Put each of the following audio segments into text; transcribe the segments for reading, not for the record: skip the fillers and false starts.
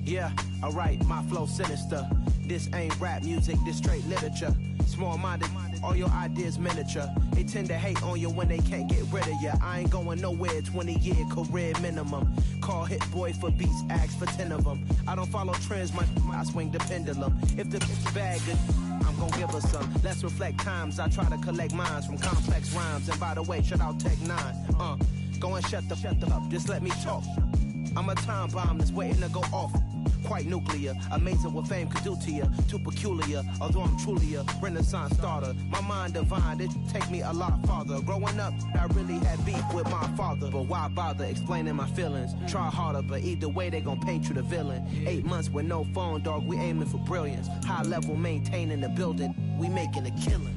Yeah, alright, my flow sinister. This ain't rap music, this straight literature. Small-minded, all your ideas miniature. They tend to hate on you when they can't get rid of you. I ain't going nowhere, 20-year career minimum. Call Hit Boy for beats, ask for 10 of them. I don't follow trends, I swing the pendulum. If the bag good, I'm gon' give her some. Let's reflect times, I try to collect minds from complex rhymes. And by the way, shout out Tech 9. Go and shut the up, just let me talk. I'm a time bomb that's waiting to go off. Quite nuclear, amazing what fame could do to you. Too peculiar, although I'm truly a renaissance starter. My mind divine, it take me a lot farther. Growing up, I really had beef with my father. But why bother explaining my feelings? Try harder, but either way they gon' paint you the villain. 8 months with no phone, dog, we aiming for brilliance. High level maintaining the building, we making a killing.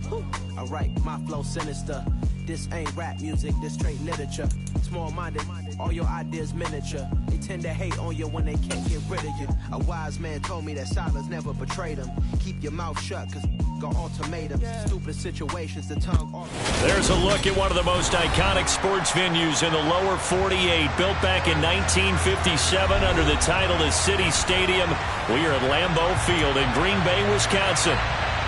Alright, my flow sinister. This ain't rap music, this straight literature. Small-minded, all your ideas miniature. They tend to hate on you when they can't get rid of you. A wise man told me that silence never betrayed him. Keep your mouth shut, cause got ultimatums. Stupid situations, the tongue off. There's a look at one of the most iconic sports venues in the lower 48. Built back in 1957 under the title of City Stadium. We are at Lambeau Field in Green Bay, Wisconsin.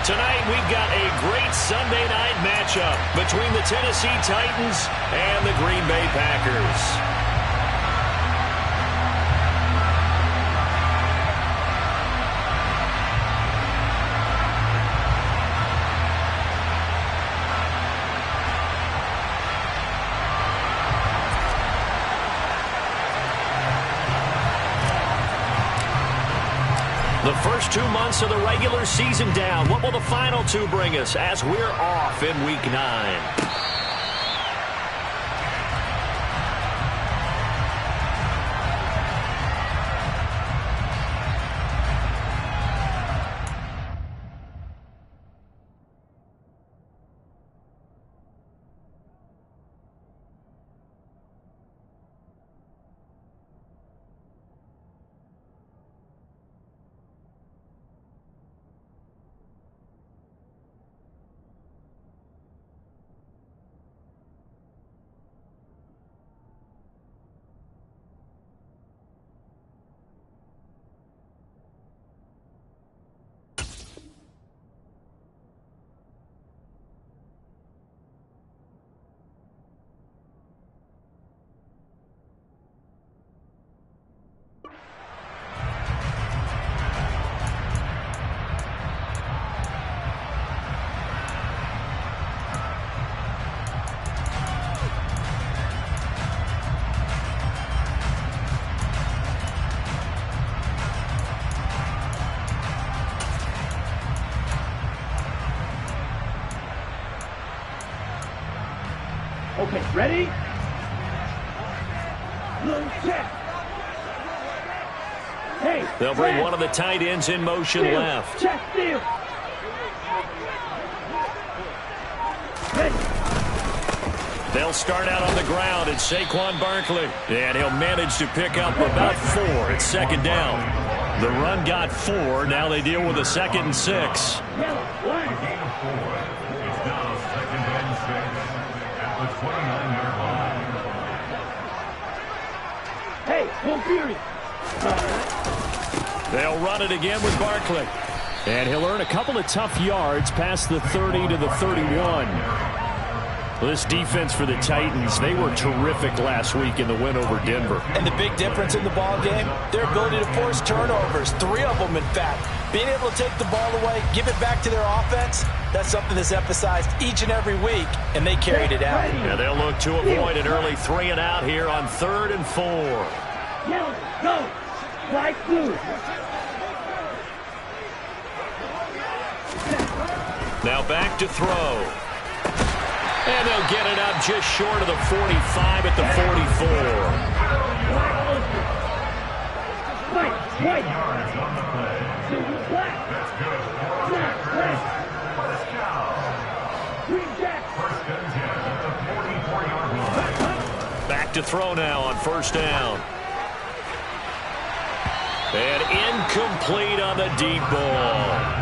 Tonight, we've got a great Sunday night matchup between the Tennessee Titans and the Green Bay Packers. The first 2 months of the regular season down. What will the final 2 bring us as we're off in Week 9? Okay, ready? Little check. Hey, they'll bring one of the tight ends in motion field. left. Check field. They'll start out on the ground. It's Saquon Barkley. And he'll manage to pick up about 4 at second down. The run got 4. Now they deal with a 2nd and 6. Hey, full fury. They'll run it again with Barkley. And he'll earn a couple of tough yards past the 30 to the 31. This defense for the Titans, they were terrific last week in the win over Denver. And the big difference in the ball game, their ability to force turnovers, 3 of them in fact. Being able to take the ball away, give it back to their offense, that's something that's emphasized each and every week, and they carried it out. Yeah, they'll look to avoid an early 3 and out here on 3rd and 4. Yellow, go, light blue. Now back to throw. And they'll get it up just short of the 45 at the 44. Back to throw now on 1st down. And incomplete on the deep ball.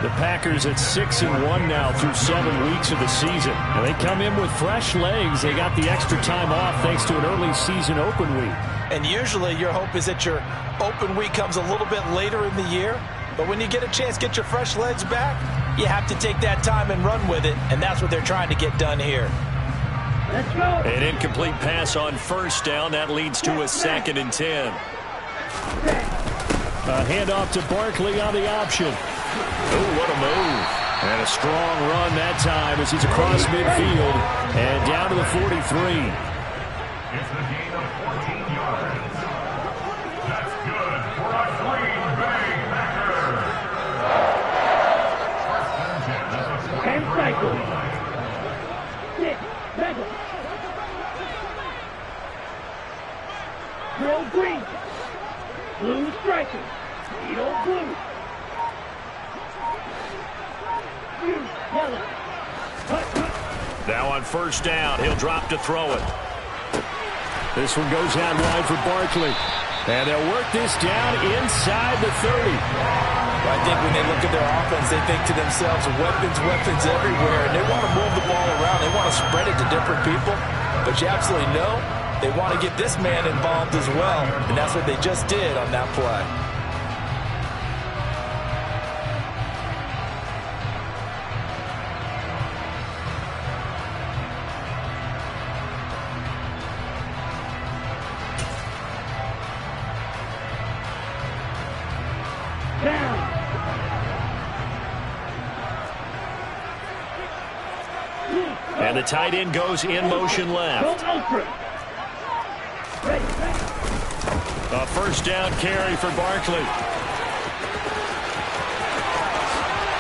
The Packers at 6-1 now through 7 weeks of the season. And they come in with fresh legs. They got the extra time off thanks to an early season open week. And usually your hope is that your open week comes a little bit later in the year. But when you get a chance to get your fresh legs back, you have to take that time and run with it. And that's what they're trying to get done here. Let's go. An incomplete pass on first down. That leads to a 2nd and 10. A handoff to Barkley on the option. Oh, what a move. And a strong run that time as he's across midfield and down to the 43. It's a gain of 14 yards. That's good for a Green Bay Packers. And cycle. 6, 7. Throw green. Blue striker. Edo blue. Yellow. Now on first down, he'll drop to throw it. This one goes out wide for Barkley. And they'll work this down inside the 30. I think when they look at their offense, they think to themselves, weapons everywhere. And they want to move the ball around. They want to spread it to different people. But you absolutely know they want to get this man involved as well. And that's what they just did on that play. And the tight end goes in motion left. A first down carry for Barkley.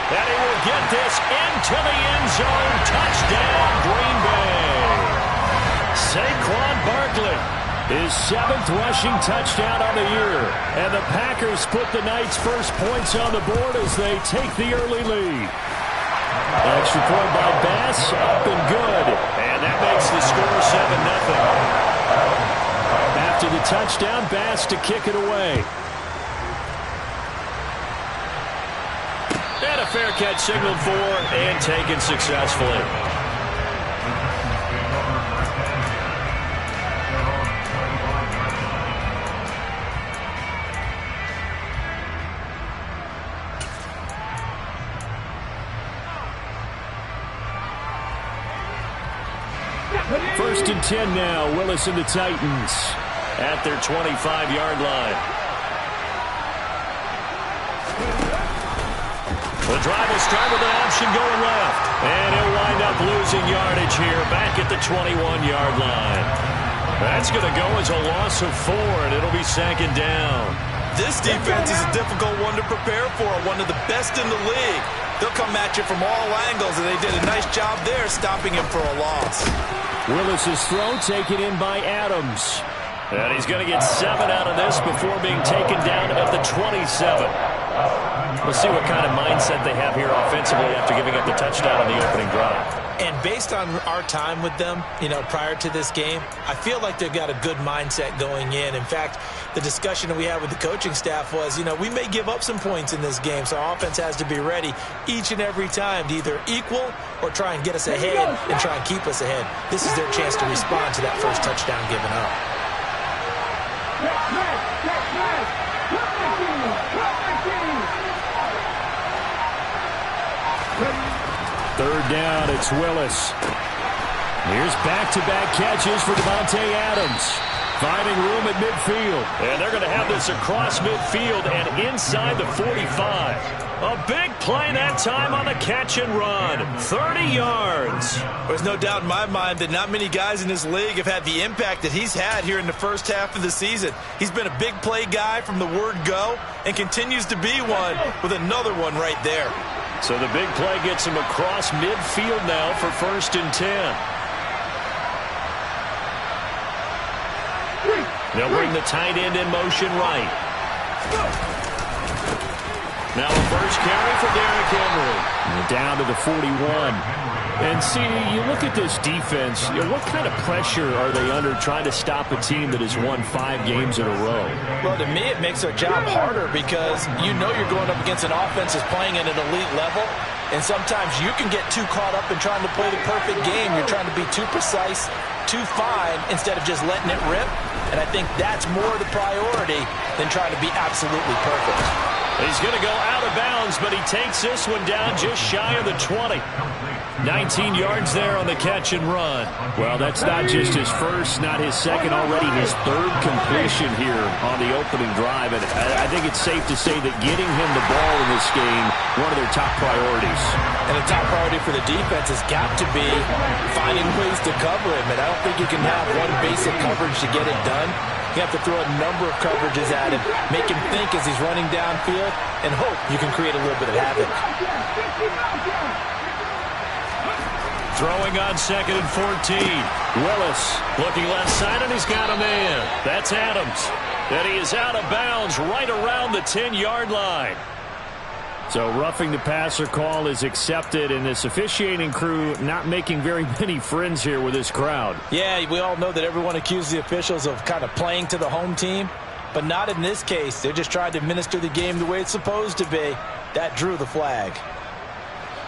And he will get this into the end zone. Touchdown, Green Bay. Saquon Barkley, his 7th rushing touchdown on the year. And the Packers put the night's first points on the board as they take the early lead. Extra point by Bass, up and good. And that makes the score 7-0. After the touchdown, Bass to kick it away. And a fair catch signaled for and taken successfully. First and 10 now. Willis and the Titans at their 25-yard line. The drive will start with an option going left. And he'll wind up losing yardage here back at the 21-yard line. That's going to go as a loss of 4, and it'll be 2nd down. This defense is a difficult one to prepare for, one of the best in the league. They'll come at you from all angles, and they did a nice job there stopping him for a loss. Willis's throw taken in by Adams. And he's going to get 7 out of this before being taken down at the 27. We'll see what kind of mindset they have here offensively after giving up the touchdown on the opening drive. And based on our time with them, prior to this game, I feel like they've got a good mindset going in. In fact, the discussion that we had with the coaching staff was, we may give up some points in this game, so our offense has to be ready each and every time to either equal or try and get us ahead and try and keep us ahead. This is their chance to respond to that first touchdown given up. Third down, it's Willis. Here's back-to-back catches for Davante Adams. Finding room at midfield. And they're going to have this across midfield and inside the 45. A big play that time on the catch and run. 30 yards. There's no doubt in my mind that not many guys in this league have had the impact that he's had here in the first half of the season. He's been a big play guy from the word go and continues to be one with another one right there. So the big play gets him across midfield now for 1st and 10. They'll bring the tight end in motion right. Now a first carry for Derrick Henry. And down to the 41. And see, you look at this defense, what kind of pressure are they under trying to stop a team that has won 5 games in a row? Well, to me, it makes their job harder because you know you're going up against an offense that's playing at an elite level, and sometimes you can get too caught up in trying to play the perfect game. You're trying to be too precise, too fine, instead of just letting it rip. And I think that's more the priority than trying to be absolutely perfect. He's going to go out of bounds, but he takes this one down just shy of the 20. 19 yards there on the catch and run. Well, that's not just his first, not his second, already his 3rd completion here on the opening drive. And I think it's safe to say that getting him the ball in this game, one of their top priorities. And the top priority for the defense has got to be finding ways to cover him. And I don't think you can have one basic coverage to get it done. You have to throw a number of coverages at him, make him think as he's running downfield, and hope you can create a little bit of havoc. Throwing on 2nd and 14. Willis looking left side, and he's got a man. That's Adams. And he is out of bounds right around the 10-yard line. So roughing the passer call is accepted, and this officiating crew not making very many friends here with this crowd. Yeah, we all know that everyone accuses the officials of kind of playing to the home team, but not in this case. They're just trying to administer the game the way it's supposed to be. That drew the flag.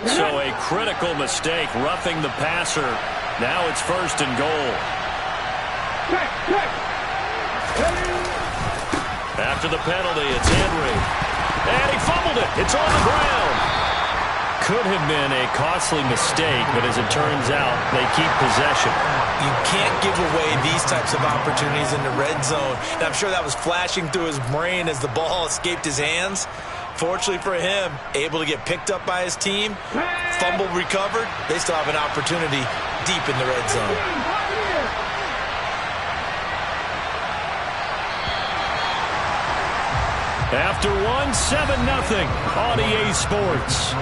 So a critical mistake, roughing the passer. Now it's 1st and goal. After the penalty, it's Henry. And he fumbled it. It's on the ground. Could have been a costly mistake, but as it turns out, they keep possession. You can't give away these types of opportunities in the red zone. And I'm sure that was flashing through his brain as the ball escaped his hands. Fortunately for him, able to get picked up by his team, fumble recovered. They still have an opportunity deep in the red zone. After 7-0 on EA Sports.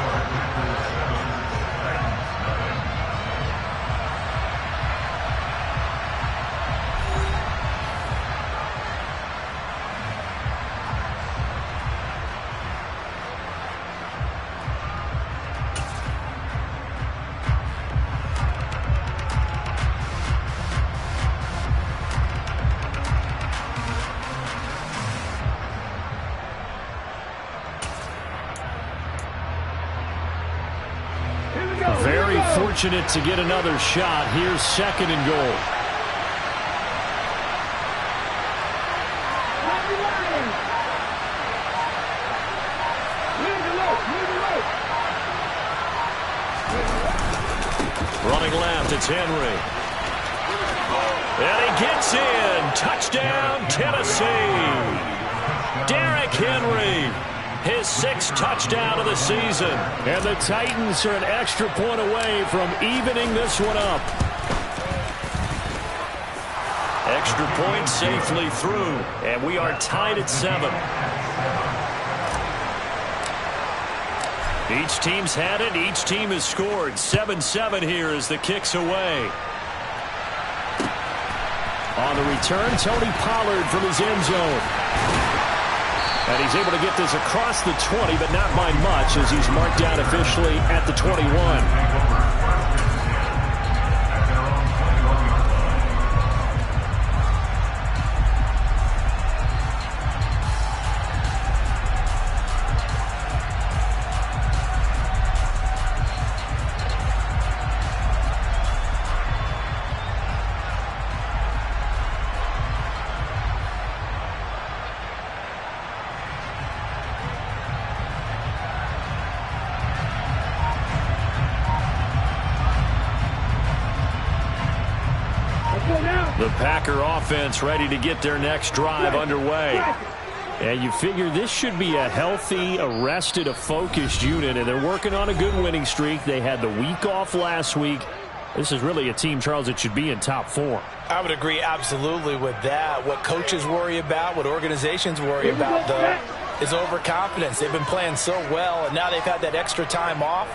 Very fortunate to get another shot. Here's 2nd and goal. Running left, it's Henry. And he gets in. Touchdown, Tennessee. Derrick Henry. His 6th touchdown of the season. And the Titans are an extra point away from evening this one up. Extra point safely through. And we are tied at 7. Each team's had it. Each team has scored. 7-7 here as the kick's away. On the return, Tony Pollard from his end zone. And he's able to get this across the 20, but not by much as he's marked down officially at the 21. The Packer offense ready to get their next drive underway. And you figure this should be a healthy, a rested, a focused unit, and they're working on a good winning streak. They had the week off last week. This is really a team, Charles, that should be in top 4. I would agree absolutely with that. What coaches worry about, what organizations worry about, though, is overconfidence. They've been playing so well, and now they've had that extra time off.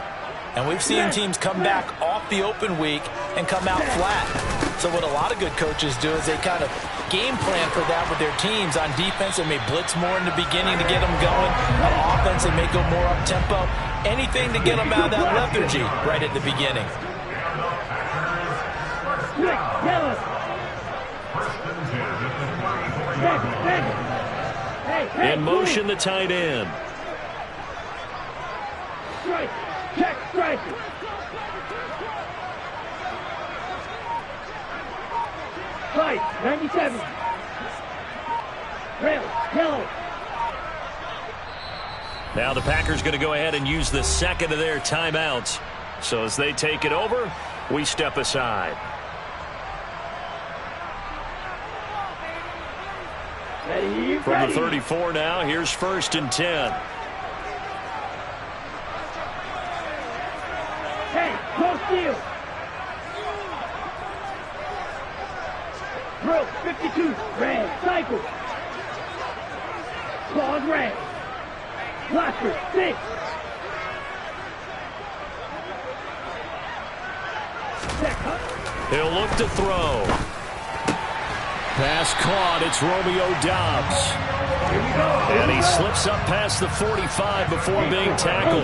And we've seen teams come back off the open week and come out flat. So what a lot of good coaches do is they kind of game plan for that with their teams. On defense, they may blitz more in the beginning to get them going. On offense, they may go more up-tempo. Anything to get them out of that lethargy right at the beginning. Quick, yellow. First and 10 at the 24 yard line. Hey, In motion, the tight end. Strike. Check, strike. Fight, 97. Rail, yellow. Now the Packers going to go ahead and use the second of their timeouts. So as they take it over, we step aside. Ready, From ready. the 34 now, here's first and 10. Hey, go steal. Broke, 52. Red, cycle. Claws, red. Blocker, 6. He'll look to throw. Pass caught. It's Romeo Doubs. And he slips up past the 45 before being tackled.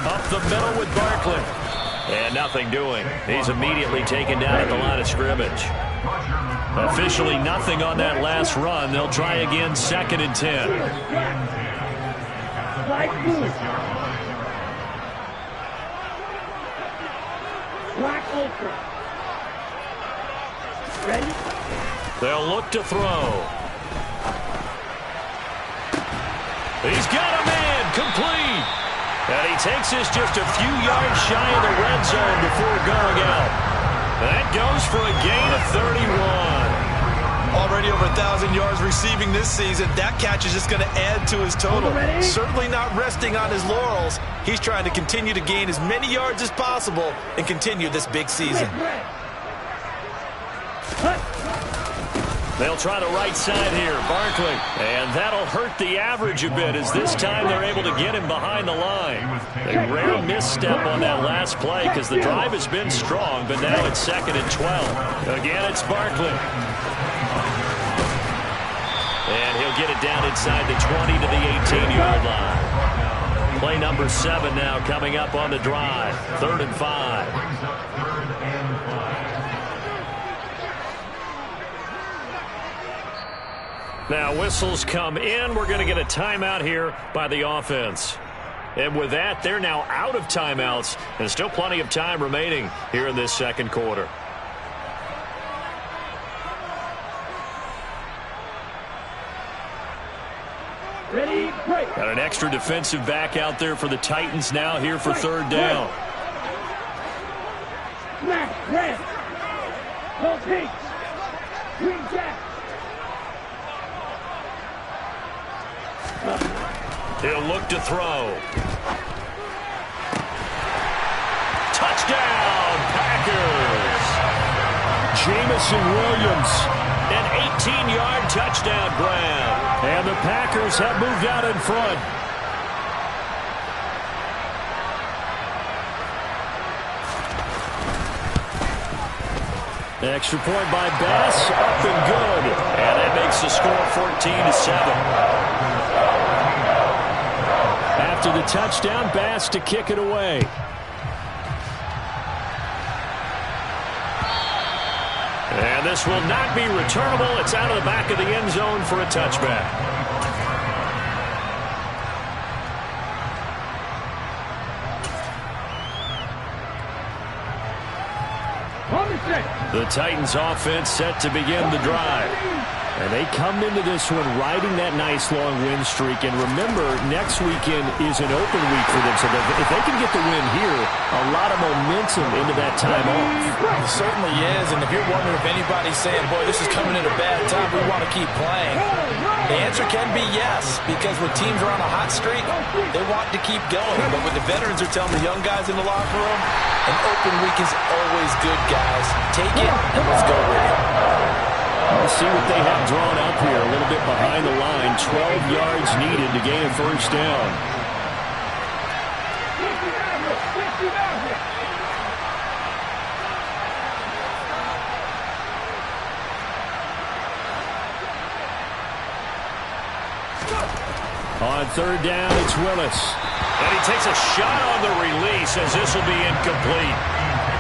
Up the middle with Barkley. And nothing doing. He's immediately taken down at the line of scrimmage. Officially nothing on that last run. They'll try again, second and 10. Black ultra. Ready? They'll look to throw. He's got a man, complete. And he takes this just a few yards shy of the red zone before going out. That goes for a gain of 31. Already over 1,000 yards receiving this season. That catch is just going to add to his total. Certainly not resting on his laurels. He's trying to continue to gain as many yards as possible and continue this big season. They'll try the right side here, Barkley. And that'll hurt the average a bit as this time they're able to get him behind the line. A rare misstep on that last play because the drive has been strong, but now it's second and 12. Again, it's Barkley. And he'll get it down inside the 20 to the 18-yard line. Play number 7 now coming up on the drive. 3rd and 5. Now whistles come in. We're going to get a timeout here by the offense. And with that, they're now out of timeouts. And still plenty of time remaining here in this second quarter. Ready, break. Got an extra defensive back out there for the Titans now here for 3rd down. Smash, red. Go pink. Green jack. He'll look to throw. Touchdown, Packers! Jamison Williams, an 18-yard touchdown grab. And the Packers have moved out in front. Extra point by Bass, up and good. And that makes the score 14-7. After the touchdown, Bass to kick it away. And this will not be returnable. It's out of the back of the end zone for a touchback. The Titans offense set to begin the drive. And they come into this one riding that nice long win streak. And remember, next weekend is an open week for them. So if they can get the win here, a lot of momentum into that time off. It certainly is. And if you're wondering if anybody's saying, boy, this is coming at a bad time, we want to keep playing, the answer can be yes. Because when teams are on a hot streak, they want to keep going. But when the veterans are telling the young guys in the locker room, an open week is always good, guys. Take it and let's go with it. Let's see what they have drawn up here. A little bit behind the line. 12 yards needed to gain a first down. On 3rd down, it's Willis. And he takes a shot on the release as this will be incomplete.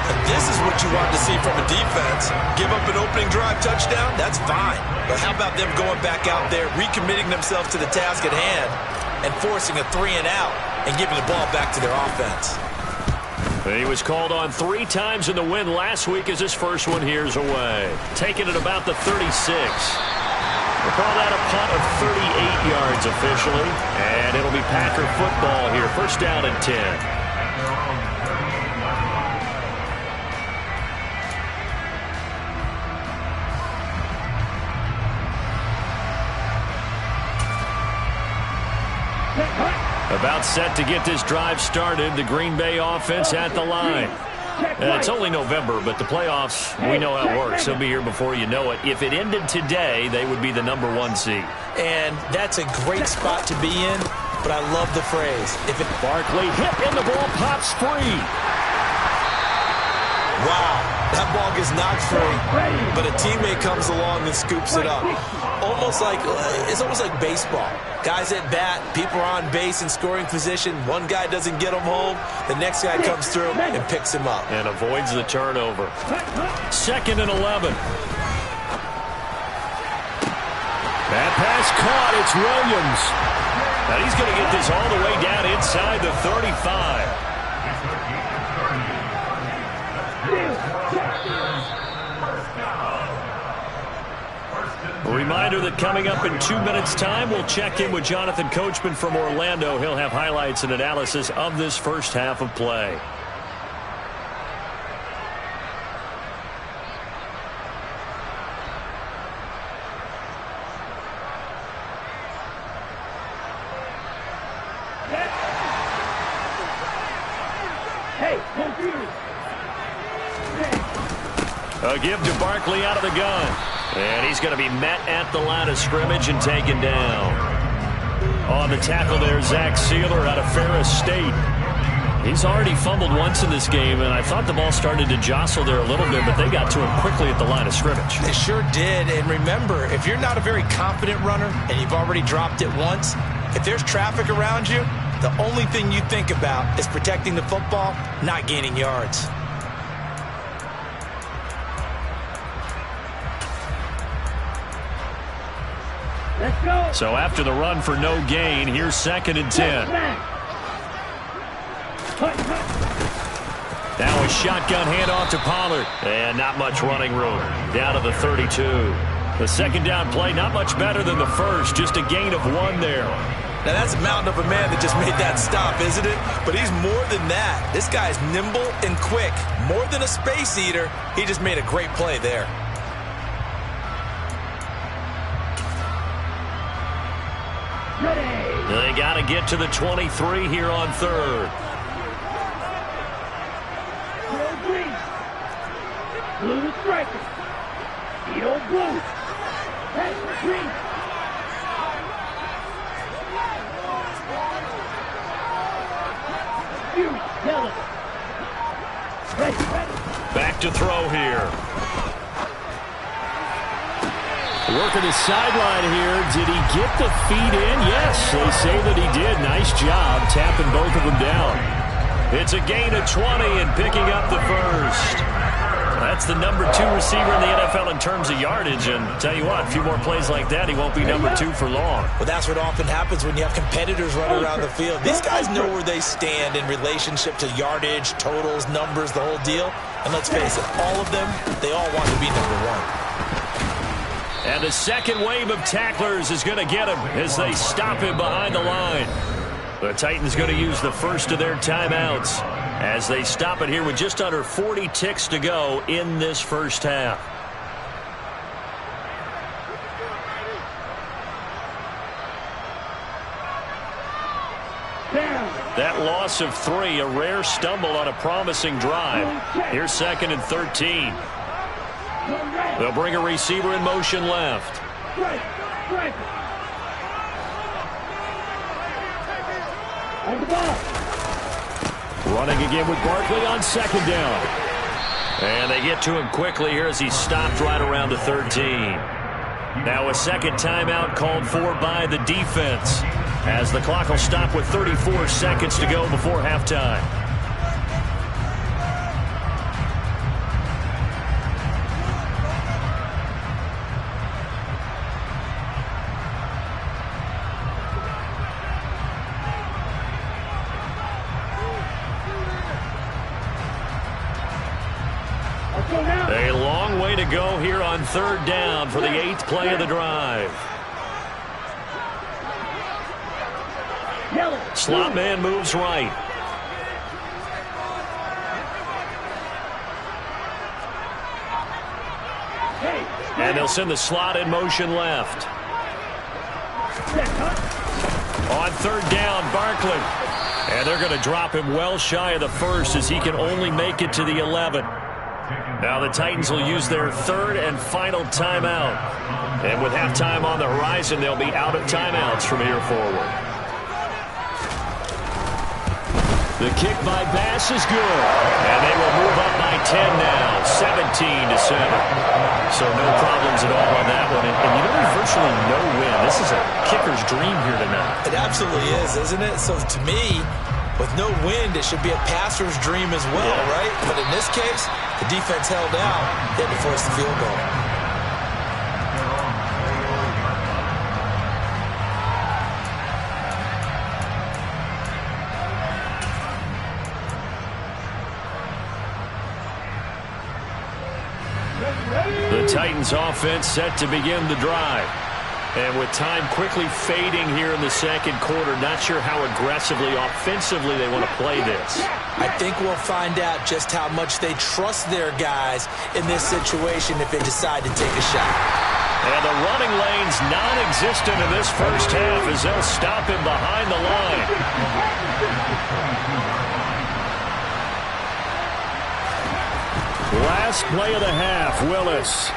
And this is what you want to see from a defense. Give up an opening drive touchdown, that's fine. But how about them going back out there, recommitting themselves to the task at hand, and forcing a 3-and-out and giving the ball back to their offense? He was called on 3 times in the win last week as his first one here's away. Taking it about the 36. We'll call that a punt of 38 yards officially. And it'll be Packer football here. First down and 10. About set to get this drive started. The Green Bay offense at the line. It's only November, but the playoffs, we know how it works. They'll be here before you know it. If it ended today, they would be the #1 seed. And that's a great spot to be in, but I love the phrase. Barkley hit and the ball pops free. Wow, that ball gets knocked free, but a teammate comes along and scoops it up. It's almost like baseball. Guys at bat, people are on base in scoring position. One guy doesn't get him home. The next guy comes through and picks him up. And avoids the turnover. 2nd and 11. That pass caught. It's Williams. Now he's going to get this all the way down inside the 35. A reminder that coming up in 2 minutes' time, we'll check in with Jonathan Coachman from Orlando. He'll have highlights and analysis of this first half of play. A give to Barkley out of the gun. And he's going to be met at the line of scrimmage and taken down. On the tackle there, Zach Sealer out of Ferris State. He's already fumbled once in this game, and I thought the ball started to jostle there a little bit, but they got to him quickly at the line of scrimmage. They sure did. And remember, if you're not a very confident runner and you've already dropped it once, if there's traffic around you, the only thing you think about is protecting the football, not gaining yards. Let's go. So after the run for no gain, here's 2nd and 10. Now a shotgun handoff to Pollard. And not much running room. Down to the 32. The second down play, not much better than the first. Just a gain of 1 there. Now that's a mountain of a man that just made that stop, isn't it? But he's more than that. This guy's nimble and quick. More than a space eater. He just made a great play there. They got to get to the 23 here on 3rd. Blue striker. Edo blue. That's green. Yellow. Back to throw here. Working the sideline here. Did he get the feet in? Yes, they say that he did. Nice job tapping both of them down. It's a gain of 20 and picking up the first. That's the #2 receiver in the NFL in terms of yardage. And tell you what, a few more plays like that, he won't be #2 for long. Well, that's what often happens when you have competitors running around the field. These guys know where they stand in relationship to yardage, totals, numbers, the whole deal. And let's face it, all of them, they all want to be #1. And the second wave of tacklers is going to get him as they stop him behind the line. The Titans going to use the first of their timeouts as they stop it here with just under 40 ticks to go in this first half. That loss of 3, a rare stumble on a promising drive. Here's 2nd and 13. They'll bring a receiver in motion left. Running again with Barkley on 2nd down. And they get to him quickly here as he's stopped right around the 13. Now a second timeout called for by the defense as the clock will stop with 34 seconds to go before halftime. go here on 3rd down for the 8th play of the drive. Slot man moves right. And they'll send the slot in motion left. On 3rd down, Barkley. And they're going to drop him well shy of the 1st as he can only make it to the 11. Now the Titans will use their 3rd and final timeout. And with halftime on the horizon, they'll be out of timeouts from here forward. The kick by Bass is good. And they will move up by 10 now, 17-7. So no problems at all on that one. And you know, there's virtually no win. This is a kicker's dream here tonight. It absolutely is, isn't it? So to me, with no wind, it should be a passer's dream as well, right? But in this case, the defense held out. They had to force the field goal. The Titans offense set to begin the drive. And with time quickly fading here in the 2nd quarter, not sure how aggressively, offensively they want to play this. I think we'll find out just how much they trust their guys in this situation if they decide to take a shot. And the running lane's non-existent in this first half as they'll stop him behind the line. Last play of the half, Willis.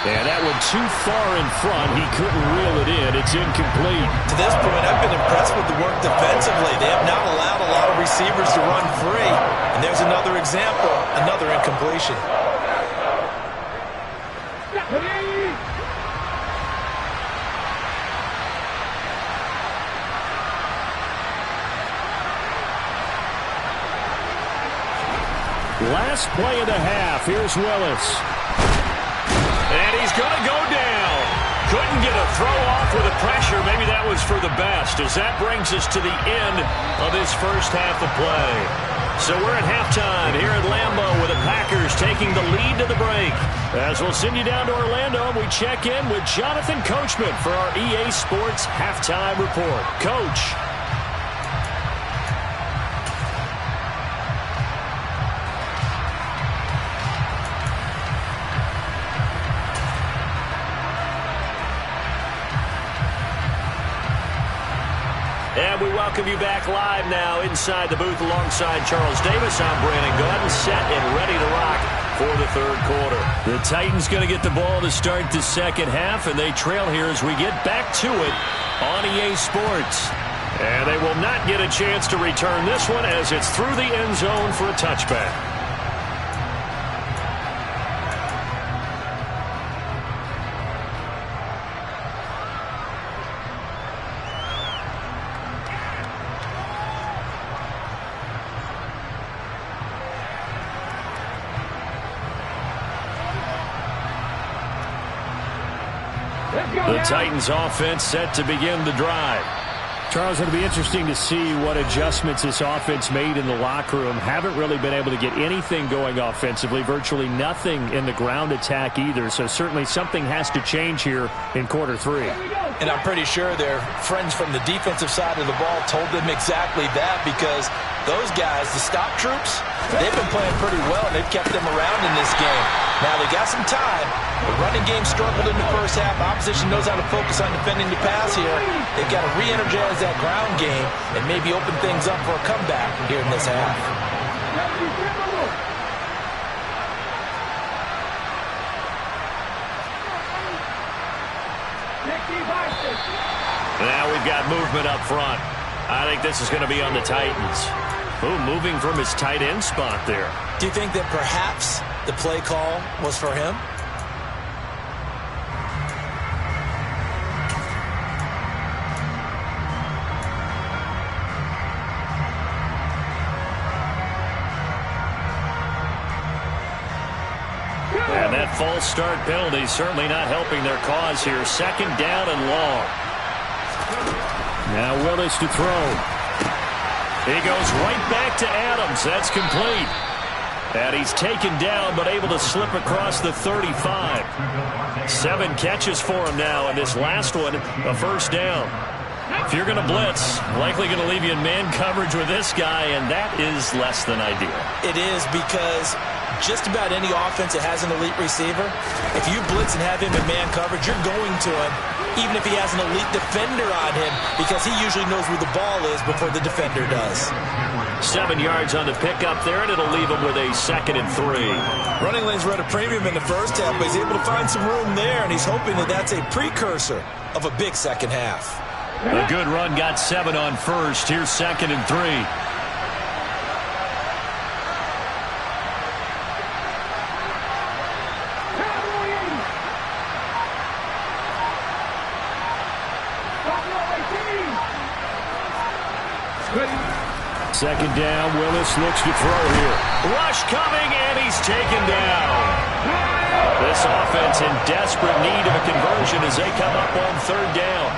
And that one too far in front. He couldn't reel it in. It's incomplete. To this point, I've been impressed with the work defensively. They have not allowed a lot of receivers to run free. And there's another example, another incompletion. Last play of the half. Here's Willis. And he's going to go down. Couldn't get a throw off with the pressure. Maybe that was for the best, as that brings us to the end of this first half of play. So we're at halftime here at Lambeau with the Packers taking the lead to the break. As we'll send you down to Orlando, we check in with Jonathan Coachman for our EA Sports Halftime Report. Coach. And we welcome you back live now inside the booth alongside Charles Davis. I'm Brandon Gaudin, set and ready to rock for the 3rd quarter. The Titans going to get the ball to start the 2nd half, and they trail here as we get back to it on EA Sports. And they will not get a chance to return this one as it's through the end zone for a touchback. The Titans offense set to begin the drive. Charles, it'll be interesting to see what adjustments this offense made in the locker room. Haven't really been able to get anything going offensively, virtually nothing in the ground attack either. So certainly something has to change here in quarter 3. And I'm pretty sure their friends from the defensive side of the ball told them exactly that, because those guys, the stop troops, they've been playing pretty well, and they've kept them around in this game. Now, they got some time. The running game struggled in the first half. Opposition knows how to focus on defending the pass here. They've got to re-energize that ground game and maybe open things up for a comeback here in this half. Now we've got movement up front. I think this is going to be on the Titans. Ooh, moving from his tight end spot there. Do you think that perhaps the play call was for him? And that false start penalty certainly not helping their cause here. 2nd down and long. Now Willis to throw. He goes right back to Adams. That's complete. And he's taken down, but able to slip across the 35. 7 catches for him now, and this last one, a first down. If you're going to blitz, likely going to leave you in man coverage with this guy, and that is less than ideal. It is, because just about any offense that has an elite receiver, if you blitz and have him in man coverage, you're going to him, even if he has an elite defender on him, because he usually knows where the ball is before the defender does. 7 yards on the pickup there, and it'll leave him with a 2nd and 3. Running lanes were at a premium in the first half, but he's able to find some room there, and he's hoping that that's a precursor of a big second half. A good run, got 7 on first. Here's 2nd and 3. Second down, Willis looks to throw here. Rush coming, and he's taken down. This offense in desperate need of a conversion as they come up on 3rd down.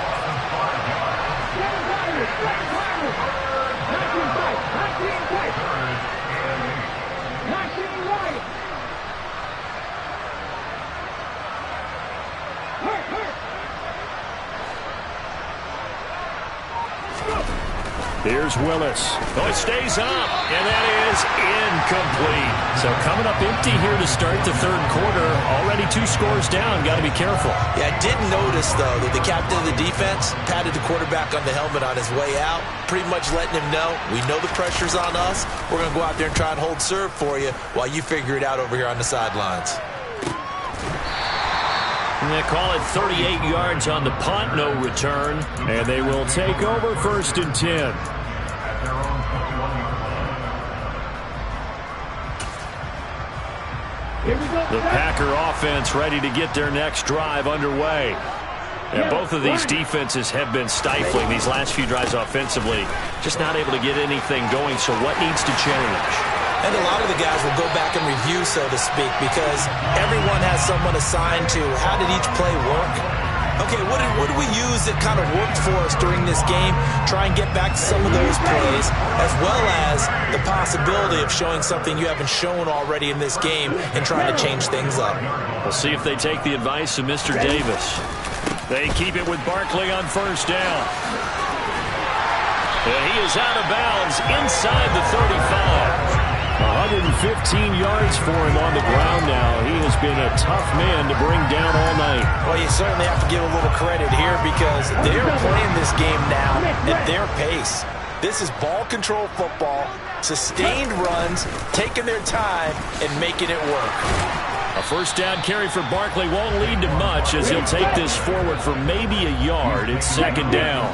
Here's Willis. Oh, it stays up, and that is incomplete. So coming up empty here to start the 3rd quarter. Already 2 scores down. Got to be careful. Yeah, I did notice, though, that the captain of the defense patted the quarterback on the helmet on his way out, pretty much letting him know, we know the pressure's on us. We're going to go out there and try and hold serve for you while you figure it out over here on the sidelines. And they call it 38 yards on the punt, no return. And they will take over 1st and 10. The Packer offense ready to get their next drive underway. And both of these defenses have been stifling these last few drives offensively. Just not able to get anything going, so what needs to change? And a lot of the guys will go back and review, so to speak, because everyone has someone assigned to how did each play work. Okay, what did we use that kind of worked for us during this game? Try and get back to some of those plays, as well as the possibility of showing something you haven't shown already in this game and trying to change things up. We'll see if they take the advice of Mr. Davis. They keep it with Barkley on 1st down. And he is out of bounds inside the 35. 115 yards for him on the ground now. He has been a tough man to bring down all night. Well, you certainly have to give a little credit here because they're playing this game now at their pace. This is ball control football, sustained runs, taking their time, and making it work. A 1st down carry for Barkley won't lead to much as he'll take this forward for maybe a yard. It's 2nd down.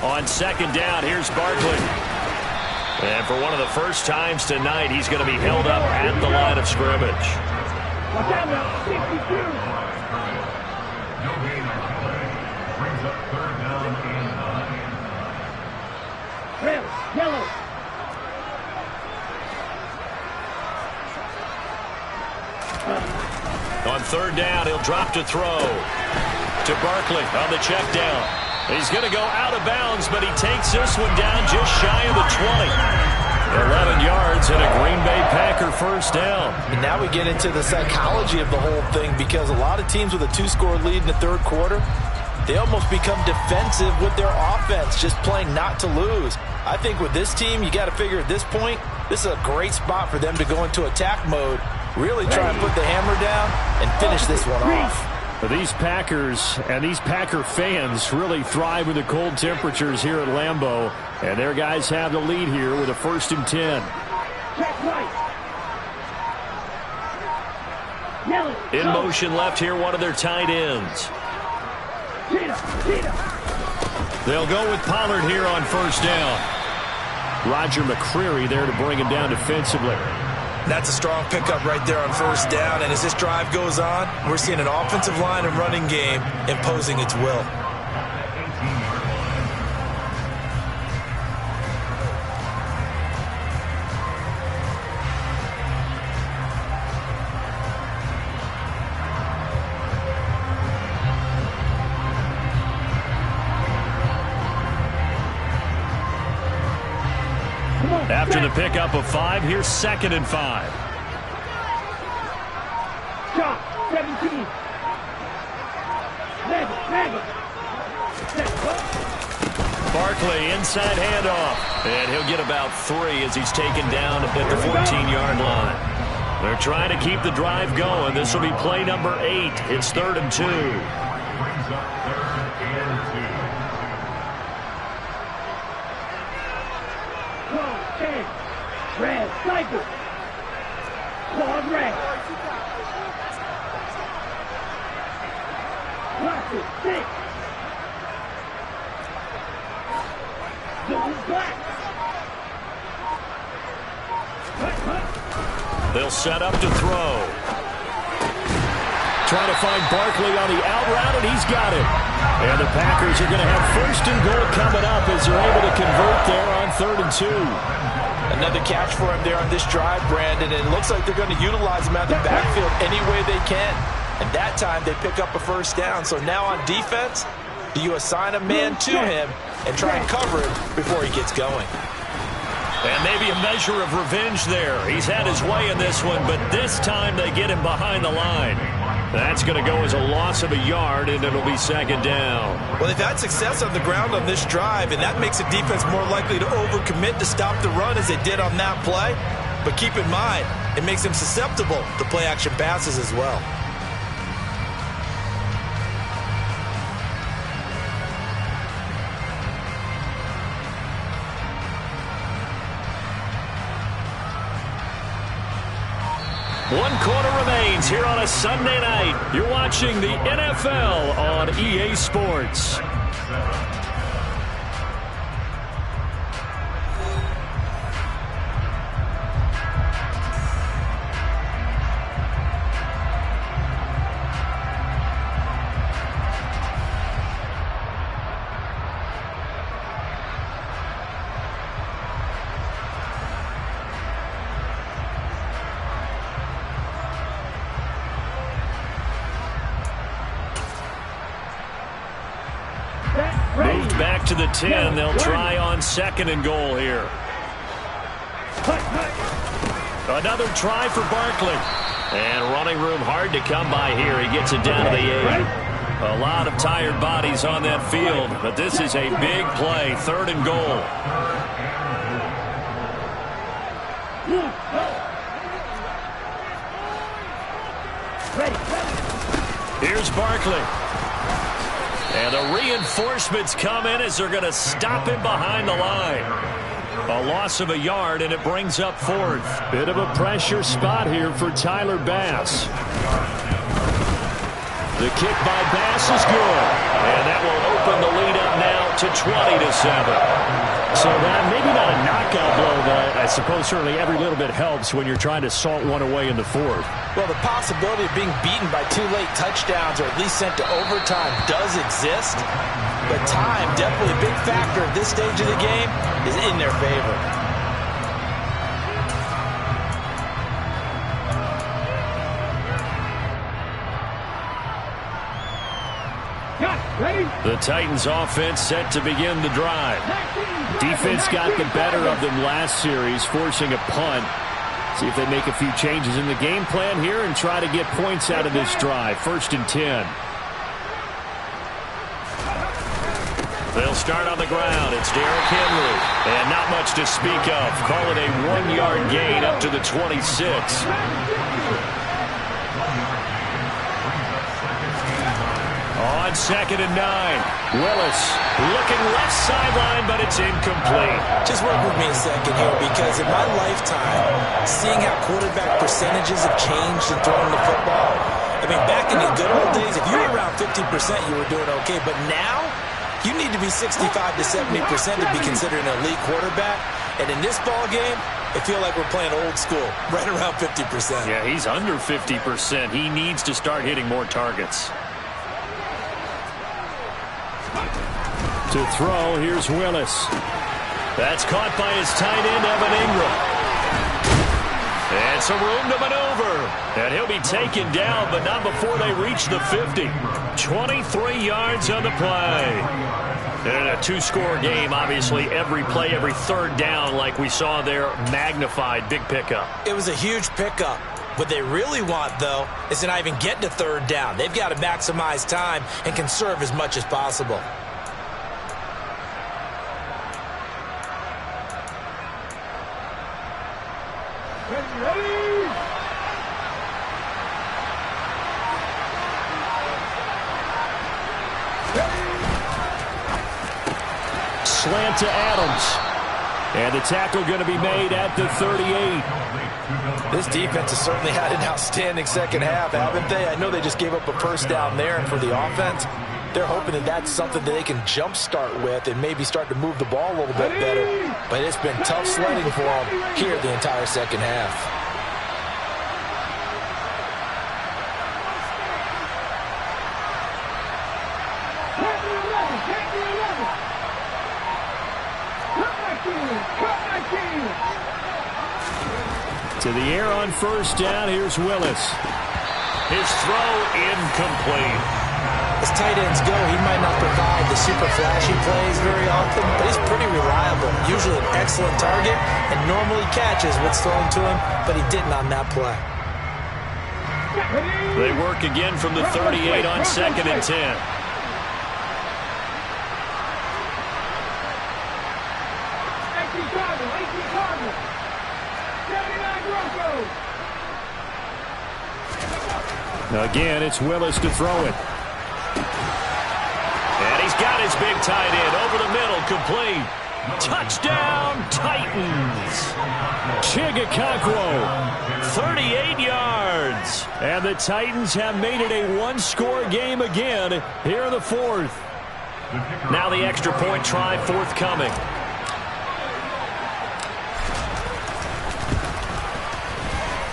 On 2nd down, here's Barkley. And for one of the first times tonight, he's going to be held up at the line of scrimmage. Brings up 3rd down and 9. Red, yellow. On 3rd down, he'll drop to throw to Barkley on the check down. He's going to go out of bounds, but he takes this one down just shy of the 20. 11 yards and a Green Bay Packer 1st down. And now we get into the psychology of the whole thing because a lot of teams with a 2-score lead in the 3rd quarter, they almost become defensive with their offense, just playing not to lose. I think with this team, you got to figure at this point, this is a great spot for them to go into attack mode, really try and put the hammer down and finish this one off. These Packers and these Packer fans really thrive with the cold temperatures here at Lambeau. And their guys have the lead here with a 1st and 10. In motion left here, one of their tight ends. They'll go with Pollard here on 1st down. Roger McCreary there to bring him down defensively. That's a strong pickup right there on 1st down. And as this drive goes on, we're seeing an offensive line and running game imposing its will. After the pickup of 5, here's 2nd and 5. Shot, 17. Never. Barkley, inside handoff. And he'll get about 3 as he's taken down at the 14-yard line. They're trying to keep the drive going. This will be play number 8. It's 3rd and 2. Brings up 3rd and 2. Claw, 10. Red, cycle. Claw, red. Classic, 6. Zone black. They'll set up to throw. Trying to find Barkley on the out route, and he's got it. And the Packers are going to have 1st and goal coming up as they're able to convert there on 3rd and 2. Another catch for him there on this drive, Brandon, and it looks like they're going to utilize him out the backfield any way they can. And that time they pick up a 1st down. So now on defense, do you assign a man to him and try and cover him before he gets going? And maybe a measure of revenge there. He's had his way in this one, but this time they get him behind the line. That's going to go as a loss of a yard, and it'll be 2nd down. Well, they've had success on the ground on this drive, and that makes the defense more likely to overcommit to stop the run as they did on that play. But keep in mind, it makes them susceptible to play-action passes as well. One quarter remains here on a Sunday night. You're watching the NFL on EA Sports. Moved back to the 10. They'll try on 2nd and goal here. Another try for Barkley. And running room hard to come by here. He gets it down to the 8. A lot of tired bodies on that field, but this is a big play. 3rd and goal. Here's Barkley. And the reinforcements come in as they're going to stop him behind the line. A loss of a yard, and it brings up 4th. Bit of a pressure spot here for Tyler Bass. The kick by Bass is good. And that will open the lead up now to 20-7. So that maybe not a knockout blow, but I suppose certainly every little bit helps when you're trying to salt one away in the 4th. Well, the possibility of being beaten by 2 late touchdowns or at least sent to overtime does exist. But time, definitely a big factor at this stage of the game, is in their favor. The Titans offense set to begin the drive. Defense got the better of them last series, forcing a punt. See if they make a few changes in the game plan here and try to get points out of this drive. 1st and 10. They'll start on the ground. It's Derrick Henry. And not much to speak of. Call it a 1-yard gain up to the 26. On 2nd and 9. Willis looking left sideline, but it's incomplete. Just work with me a second here, because in my lifetime, seeing how quarterback percentages have changed in throwing the football, I mean, back in the good old days, if you were around 50%, you were doing okay. But now, you need to be 65 to 70% to be considered an elite quarterback. And in this ball game, I feel like we're playing old school, right around 50%. Yeah, he's under 50%. He needs to start hitting more targets. To throw, here's Willis. That's caught by his tight end, Evan Ingram. And some room to maneuver. And he'll be taken down, but not before they reach the 50. 23 yards on the play. And in a two-score game, obviously, every play, every third down, like we saw there, magnified. Big pickup. It was a huge pickup. What they really want, though, is to not even get to third down. They've got to maximize time and conserve as much as possible. Slant to Adams. And the tackle going to be made at the 38. This defense has certainly had an outstanding second half, haven't they? I know they just gave up a first down there, and for the offense, they're hoping that that's something that they can jumpstart with and maybe start to move the ball a little bit better. But it's been tough sledding for them here the entire second half. To the air on first down. Here's Willis. His throw incomplete. As tight ends go, he might not provide the super flashy plays very often, but he's pretty reliable. Usually an excellent target and normally catches what's thrown to him, but he didn't on that play. They work again from the 38 on 2nd and 10. Again, it's Willis to throw it. And he's got his big tight end over the middle, complete. Touchdown, Titans. Chigakakwo. 38 yards. And the Titans have made it a one-score game again here in the fourth. Now the extra point try forthcoming.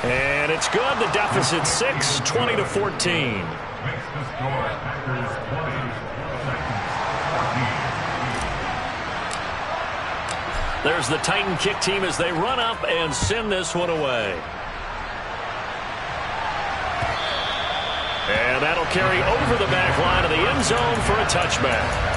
And it's good. The deficit 6, 20-14. There's the Titan kick team as they run up and send this one away. And that'll carry over the back line of the end zone for a touchback.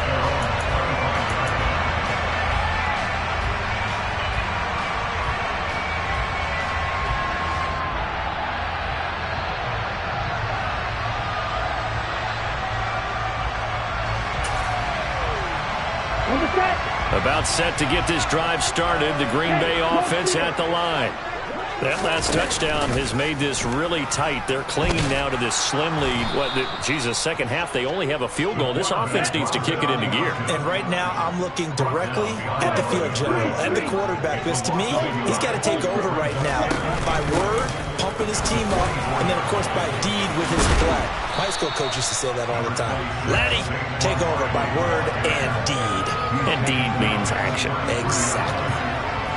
About set to get this drive started. The Green Bay offense at the line. That last touchdown has made this really tight. They're clinging now to this slim lead. Second half, they only have a field goal. This offense needs to kick it into gear. And right now, I'm looking directly at the field general, at the quarterback, because to me, he's got to take over right now. By word, pumping his team up, and then, of course, by deed with his play. My high school coach used to say that all the time. Laddie, take over by word and deed. And deed means action. Exactly.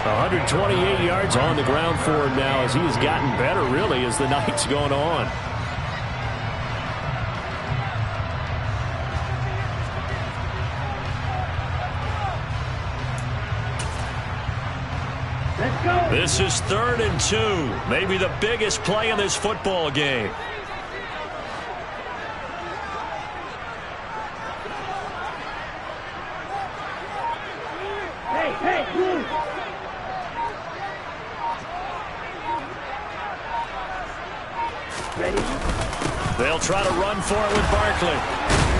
128 yards on the ground for him now as he has gotten better, really, as the night's gone on. Let's go. This is 3rd and 2. Maybe the biggest play in this football game. Hey, move. Ready? They'll try to run for it with Barkley.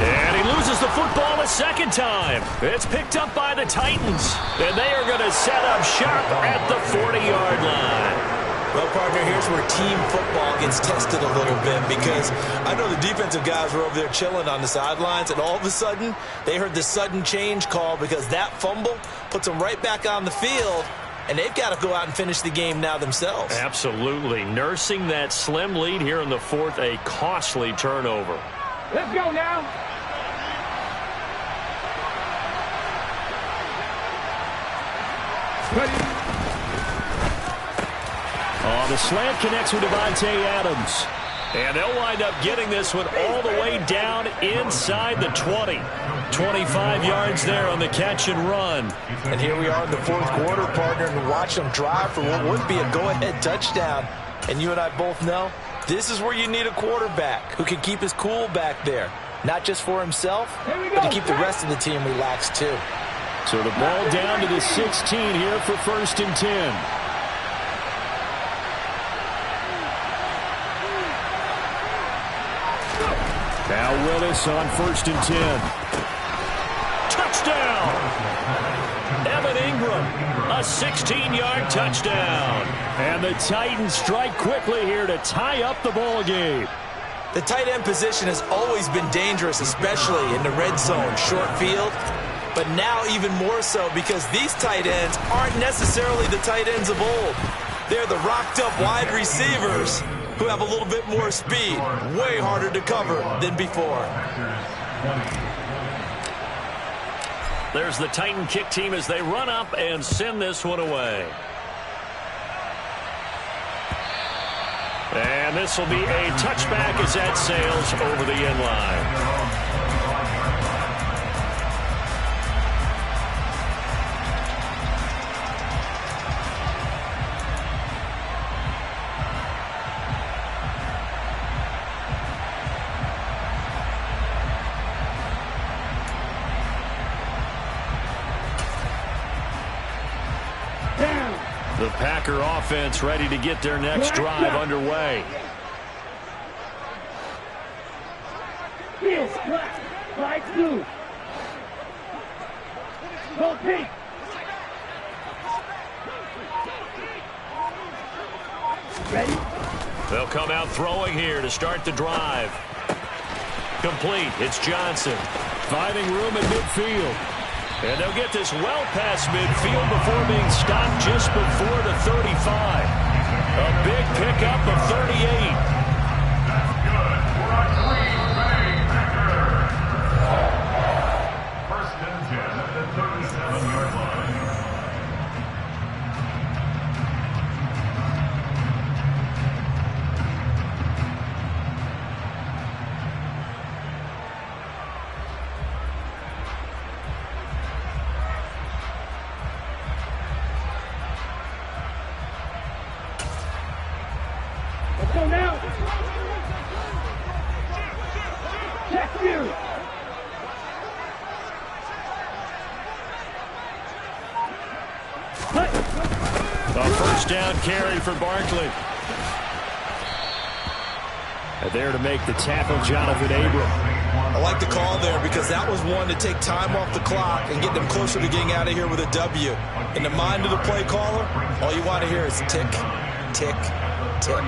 And he loses the football a second time. It's picked up by the Titans. And they are going to set up sharp at the 40-yard line. Well, partner, here's where team football gets tested a little bit, because I know the defensive guys were over there chilling on the sidelines, and all of a sudden, they heard the sudden change call because that fumble puts them right back on the field, and they've got to go out and finish the game now themselves. Absolutely. Nursing that slim lead here in the fourth, a costly turnover. Let's go now. Ready? The slant connects with Davante Adams. And they'll wind up getting this one all the way down inside the 20. 25 yards there on the catch and run. And here we are in the fourth quarter, partner, and watch them drive for what would be a go-ahead touchdown. And you and I both know this is where you need a quarterback who can keep his cool back there. Not just for himself, but to keep the rest of the team relaxed too. So the ball down to the 16 here for 1st and 10. Now Willis on 1st and 10. Touchdown! Evan Ingram, a 16-yard touchdown. And the Titans strike quickly here to tie up the ball game. The tight end position has always been dangerous, especially in the red zone, short field. But now even more so because these tight ends aren't necessarily the tight ends of old. They're the rocked-up wide receivers who have a little bit more speed, way harder to cover than before. There's the Titan kick team as they run up and send this one away. And this will be a touchback as that sails over the end line. The Packer offense ready to get their next drive underway. Field, right blue. Go pink. Ready? They'll come out throwing here to start the drive. Complete. It's Johnson. Finding room at midfield. And they'll get this well past midfield before being stopped just before the 35. A big pickup of 38. That's good for a Green Bay Packer. 1st and 10 at the 37-yard line. Let's go now. Check you. A 1st down carry for Barkley. And there to make the tackle, Jonathan Abram. I like the call there because that was one to take time off the clock and get them closer to getting out of here with a W. In the mind of the play caller, all you want to hear is tick, tick, tick.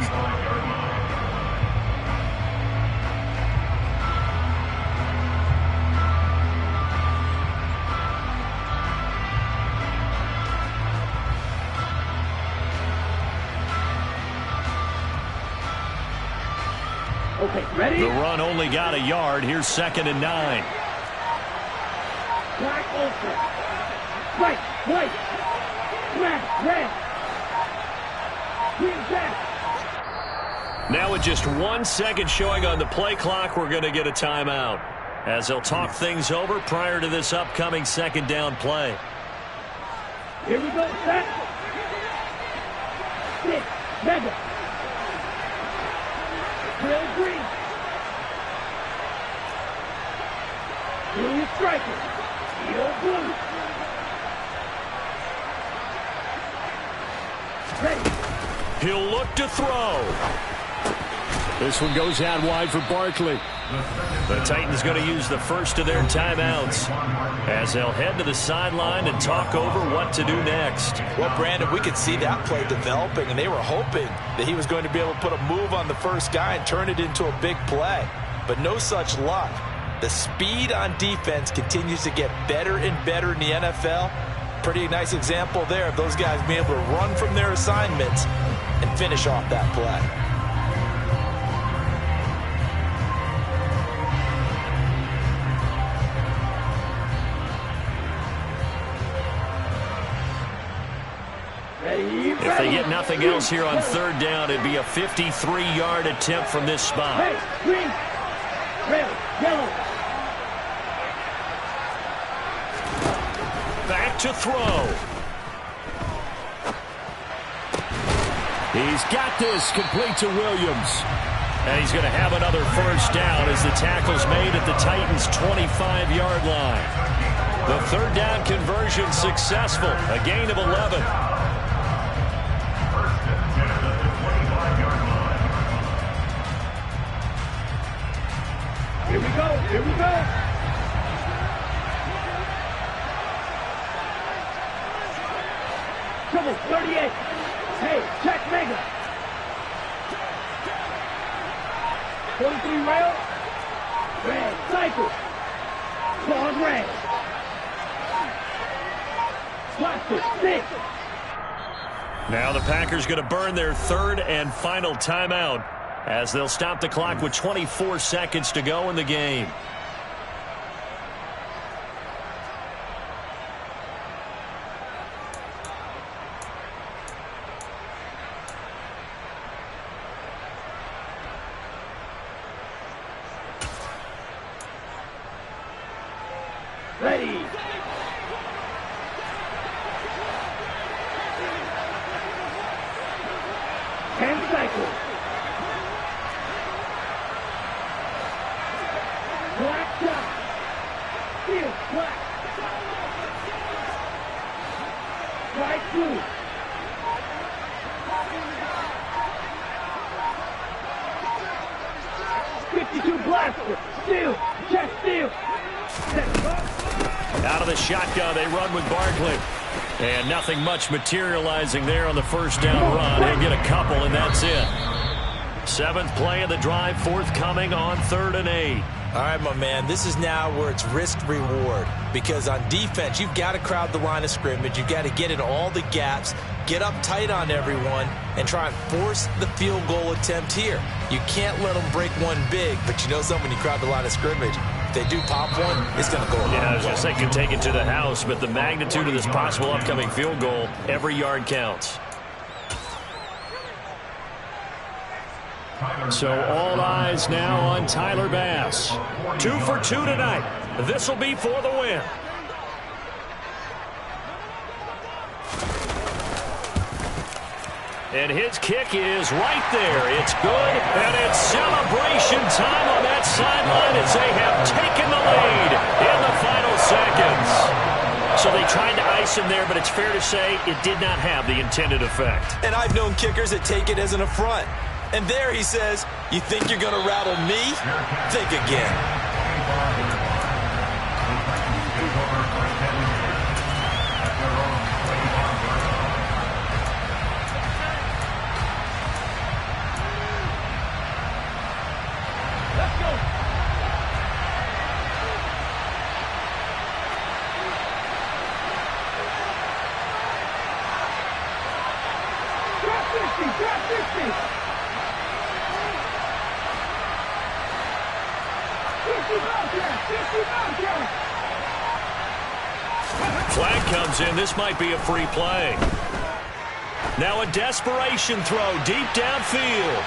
Okay, ready? The run only got a yard. Here's 2nd and 9. Black open. Right, white. Black, red. Green back. Now with just 1 second showing on the play clock, we're going to get a timeout as they'll talk things over prior to this upcoming 2nd down play. Here we go, set. 6, mega. Drill green. Julius Striker. Steel blue. Ready. He'll look to throw. This one goes out wide for Barkley. The Titans going to use the first of their timeouts as they'll head to the sideline and talk over what to do next. Well, Brandon, we could see that play developing, and they were hoping that he was going to be able to put a move on the first guy and turn it into a big play. But no such luck. The speed on defense continues to get better and better in the NFL. Pretty nice example there of those guys being able to run from their assignments and finish off that play. If they get nothing else here on third down, it'd be a 53-yard attempt from this spot. Red, green, red, yellow. Back to throw. He's got this, complete to Williams. And he's going to have another first down as the tackle's made at the Titans' 25-yard line. The third down conversion successful, a gain of 11. Here we go, here we go. Trouble, 38. Hey, check mega. 43 rail. Red, cycle. Claws red. Watch it, 6. Now the Packers going to burn their third and final timeout as they'll stop the clock with 24 seconds to go in the game. Ready. And cycle. Black shot. Steel, black. Right blue. .52 blaster. Steel. Check steel. Out of the shotgun, they run with Barkley. And nothing much materializing there on the first down run. He'll get a couple, and that's it. 7th play of the drive forthcoming on 3rd and 8. All right, my man, this is now where it's risk-reward. Because on defense, you've got to crowd the line of scrimmage. You've got to get in all the gaps, get up tight on everyone, and try and force the field goal attempt here. You can't let them break one big, but you know something, when you crowd the line of scrimmage, if they do pop one, it's going to go a long way. I was going to say could take it to the house, but the magnitude of this possible upcoming field goal, every yard counts. So all eyes now on Tyler Bass. 2 for 2 tonight. This will be for the win. And his kick is right there. It's good, and it's celebration time on that sideline as they have taken the lead in the final seconds. So they tried to ice him there, but it's fair to say it did not have the intended effect. And I've known kickers that take it as an affront. And there he says, you think you're going to rattle me? Think again. Flag comes in. This might be a free play. Now a desperation throw deep downfield.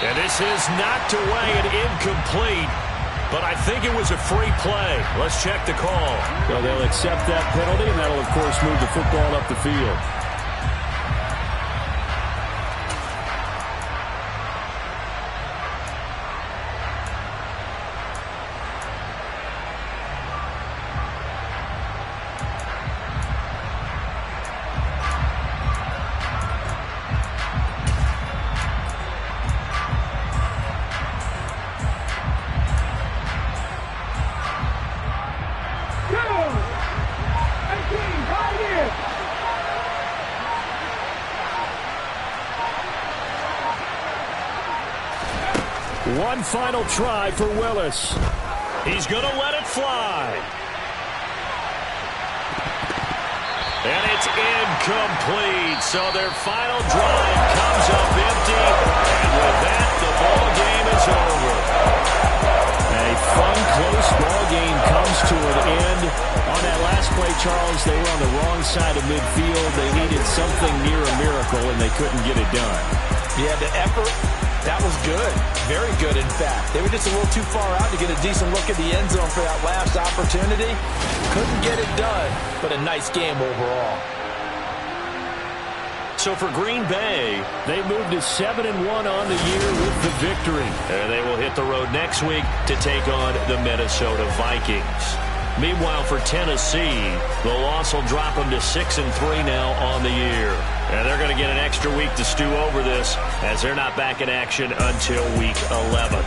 And this is knocked away and incomplete. But I think it was a free play. Let's check the call. So they'll accept that penalty, and that'll, of course, move the football up the field. One final try for Willis. He's going to let it fly. And it's incomplete. So their final drive comes up empty. And with that, the ball game is over. A fun, close ball game comes to an end on that last last play, Charles, they were on the wrong side of midfield. They needed something near a miracle, and they couldn't get it done. Yeah, the effort, that was good. Very good, in fact. They were just a little too far out to get a decent look at the end zone for that last opportunity. Couldn't get it done, but a nice game overall. So for Green Bay, they moved to 7-1 on the year with the victory. And they will hit the road next week to take on the Minnesota Vikings. Meanwhile, for Tennessee, the loss will drop them to 6-3 now on the year. And they're going to get an extra week to stew over this as they're not back in action until week 11.